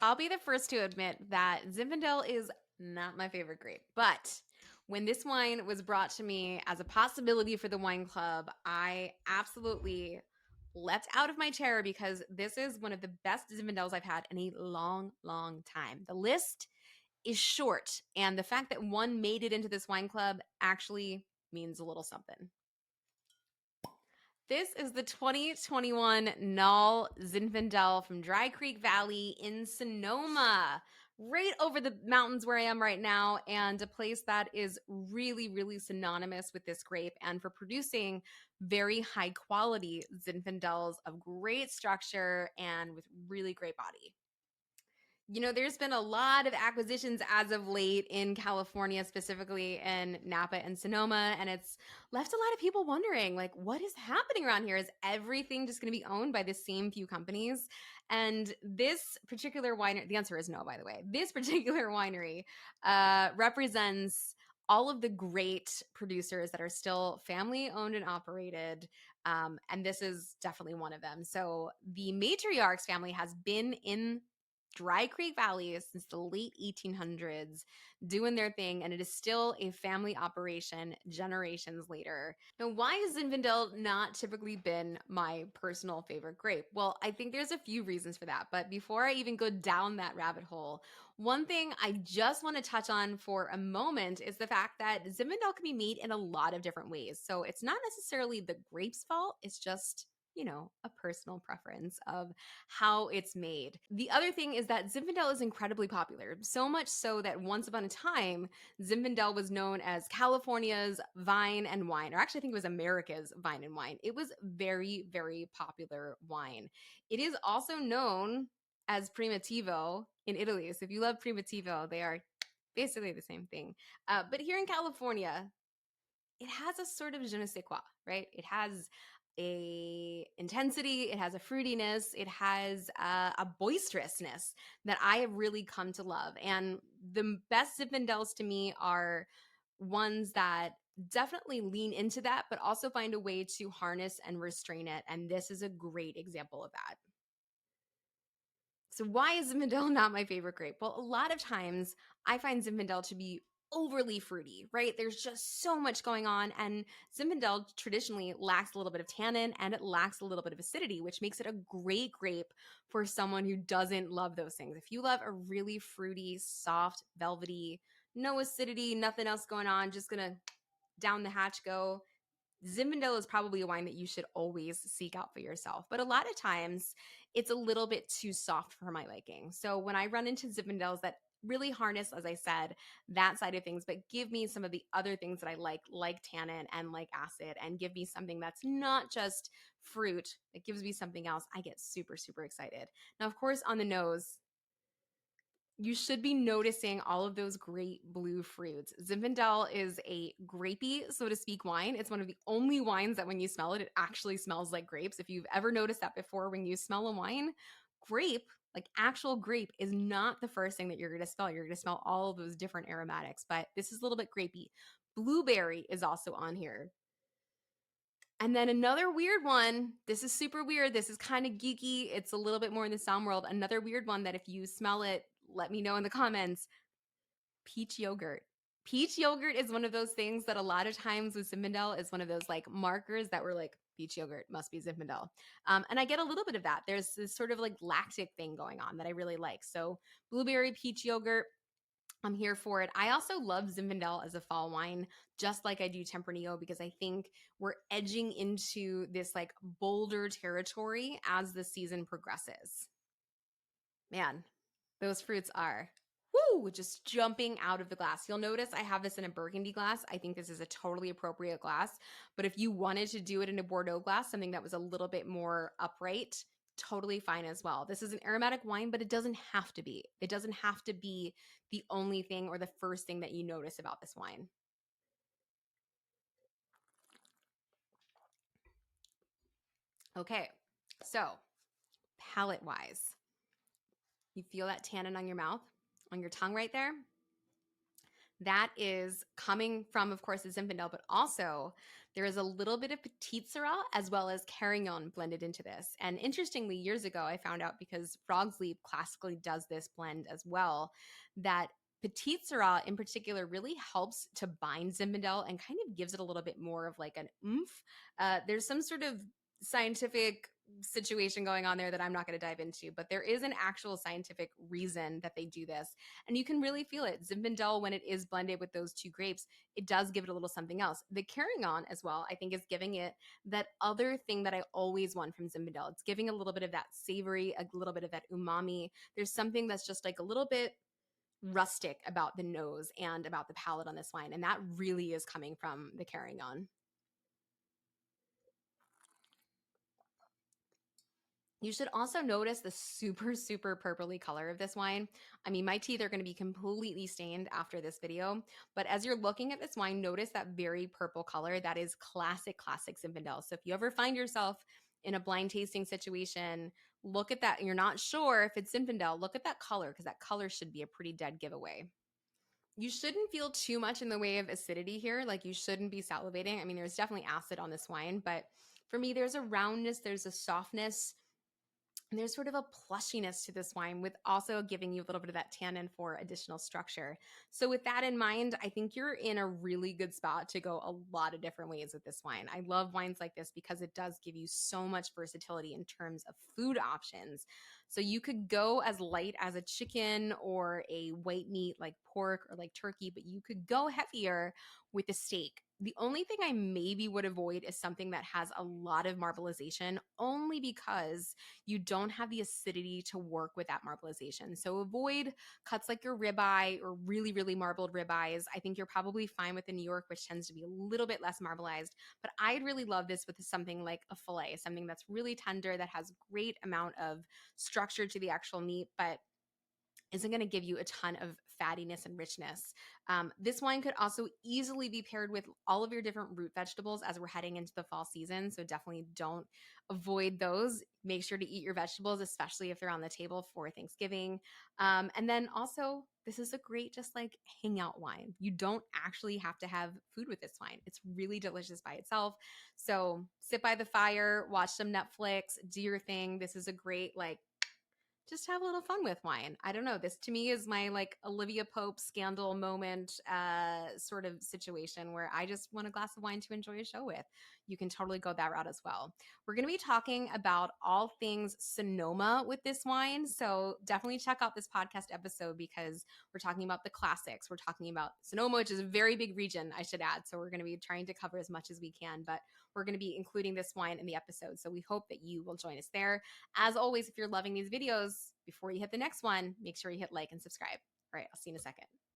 I'll be the first to admit that Zinfandel is not my favorite grape. But when this wine was brought to me as a possibility for the wine club, I absolutely leapt out of my chair because this is one of the best Zinfandels I've had in a long, long time. The list is short, and the fact that one made it into this wine club actually means a little something. This is the 2021 Nalle Zinfandel from Dry Creek Valley in Sonoma, right over the mountains where I am right now, and a place that is really, really synonymous with this grape and for producing very high quality Zinfandels of great structure and with really great body. You know, there's been a lot of acquisitions as of late in California, specifically in Napa and Sonoma, and it's left a lot of people wondering, like, what is happening around here? Is everything just going to be owned by the same few companies? And this particular winery, the answer is no, by the way. This particular winery represents all of the great producers that are still family owned and operated. And this is definitely one of them. So the matriarch's family has been in Dry Creek Valley since the late 1800s, doing their thing, and it is still a family operation generations later. Now, why has Zinfandel not typically been my personal favorite grape? Well, I think there's a few reasons for that, but before I even go down that rabbit hole, one thing I just want to touch on for a moment is the fact that Zinfandel can be made in a lot of different ways. So it's not necessarily the grape's fault, it's just a personal preference of how it's made. The other thing is that Zinfandel is incredibly popular, so much so that once upon a time, Zinfandel was known as California's vine and wine, or actually I think it was America's vine and wine. It was very, very popular wine. It is also known as Primitivo in Italy. So if you love Primitivo, they are basically the same thing. But here in California, it has a sort of je ne sais quoi, right? It has a intensity, it has a fruitiness, it has a boisterousness that I have really come to love. And the best Zinfandels to me are ones that definitely lean into that, but also find a way to harness and restrain it. And this is a great example of that. So why is Zinfandel not my favorite grape? Well, a lot of times I find Zinfandel to be overly fruity, right? There's just so much going on, and Zinfandel traditionally lacks a little bit of tannin and it lacks a little bit of acidity, which makes it a great grape for someone who doesn't love those things. If you love a really fruity, soft, velvety, no acidity, nothing else going on, just gonna down the hatch go, Zinfandel is probably a wine that you should always seek out for yourself. But a lot of times it's a little bit too soft for my liking. So when I run into Zinfandels that really harness, as I said, that side of things, but give me some of the other things that I like tannin and like acid, and give me something that's not just fruit, it gives me something else, I get super, super excited. Now, of course, on the nose, you should be noticing all of those great blue fruits. Zinfandel is a grapey, so to speak, wine. It's one of the only wines that when you smell it, it actually smells like grapes. If you've ever noticed that before, when you smell a wine, grape, like actual grape, is not the first thing that you're going to smell. You're going to smell all of those different aromatics, but this is a little bit grapey. Blueberry is also on here. And then another weird one, this is super weird. This is kind of geeky. It's a little bit more in the sound world. Another weird one that if you smell it, let me know in the comments. Peach yogurt. Peach yogurt is one of those things that a lot of times with Zinfandel is one of those like markers that we're like, peach yogurt must be Zinfandel. And I get a little bit of that. There's this sort of like lactic thing going on that I really like. So blueberry peach yogurt, I'm here for it. I also love Zinfandel as a fall wine, just like I do Tempranillo, because I think we're edging into this like bolder territory as the season progresses. Man, those fruits are just jumping out of the glass. You'll notice I have this in a burgundy glass. I think this is a totally appropriate glass. But if you wanted to do it in a Bordeaux glass, something that was a little bit more upright, totally fine as well. This is an aromatic wine, but it doesn't have to be. It doesn't have to be the only thing or the first thing that you notice about this wine. Okay, so palate wise, you feel that tannin on your mouth, on your tongue right there? That is coming from, of course, the Zinfandel, but also there is a little bit of Petite Sirah as well as Carignan blended into this. And interestingly, years ago, I found out because Frog's Leap classically does this blend as well, that Petite Sirah in particular really helps to bind Zinfandel and kind of gives it a little bit more of like an oomph. There's some sort of scientific situation going on there that I'm not going to dive into, but there is an actual scientific reason that they do this. And you can really feel it. Zinfandel, when it is blended with those two grapes, it does give it a little something else. The Carignan as well, I think, is giving it that other thing that I always want from Zinfandel. It's giving a little bit of that savory, a little bit of that umami. There's something that's just like a little bit rustic about the nose and about the palate on this wine. And that really is coming from the Carignan. You should also notice the super, super purpley color of this wine. I mean, my teeth are going to be completely stained after this video, but as you're looking at this wine, notice that very purple color. That is classic, classic Zinfandel. So if you ever find yourself in a blind tasting situation, look at that and you're not sure if it's Zinfandel, look at that color because that color should be a pretty dead giveaway. You shouldn't feel too much in the way of acidity here. Like you shouldn't be salivating. I mean, there's definitely acid on this wine, but for me, there's a roundness, there's a softness, and there's sort of a plushiness to this wine with also giving you a little bit of that tannin for additional structure. So with that in mind, I think you're in a really good spot to go a lot of different ways with this wine. I love wines like this because it does give you so much versatility in terms of food options. So you could go as light as a chicken or a white meat like pork or like turkey, but you could go heavier with a steak. The only thing I maybe would avoid is something that has a lot of marbleization, only because you don't have the acidity to work with that marbleization. So avoid cuts like your ribeye or really, really marbled ribeyes. I think you're probably fine with the New York, which tends to be a little bit less marbleized. But I'd really love this with something like a filet, something that's really tender, that has great amount of structure to the actual meat, but isn't going to give you a ton of fattiness and richness. This wine could also easily be paired with all of your different root vegetables as we're heading into the fall season. So definitely don't avoid those. Make sure to eat your vegetables, especially if they're on the table for Thanksgiving. And then also, this is a great just like hangout wine. You don't actually have to have food with this wine. It's really delicious by itself. So sit by the fire, watch some Netflix, do your thing. This is a great like just have a little fun with wine. I don't know. This to me is my like Olivia Pope scandal moment sort of situation where I just want a glass of wine to enjoy a show with. You can totally go that route as well. We're going to be talking about all things Sonoma with this wine. So definitely check out this podcast episode because we're talking about the classics. We're talking about Sonoma, which is a very big region, I should add. So we're going to be trying to cover as much as we can, but we're going to be including this wine in the episode. So we hope that you will join us there. As always, if you're loving these videos, before you hit the next one, make sure you hit like and subscribe. All right, I'll see you in a second.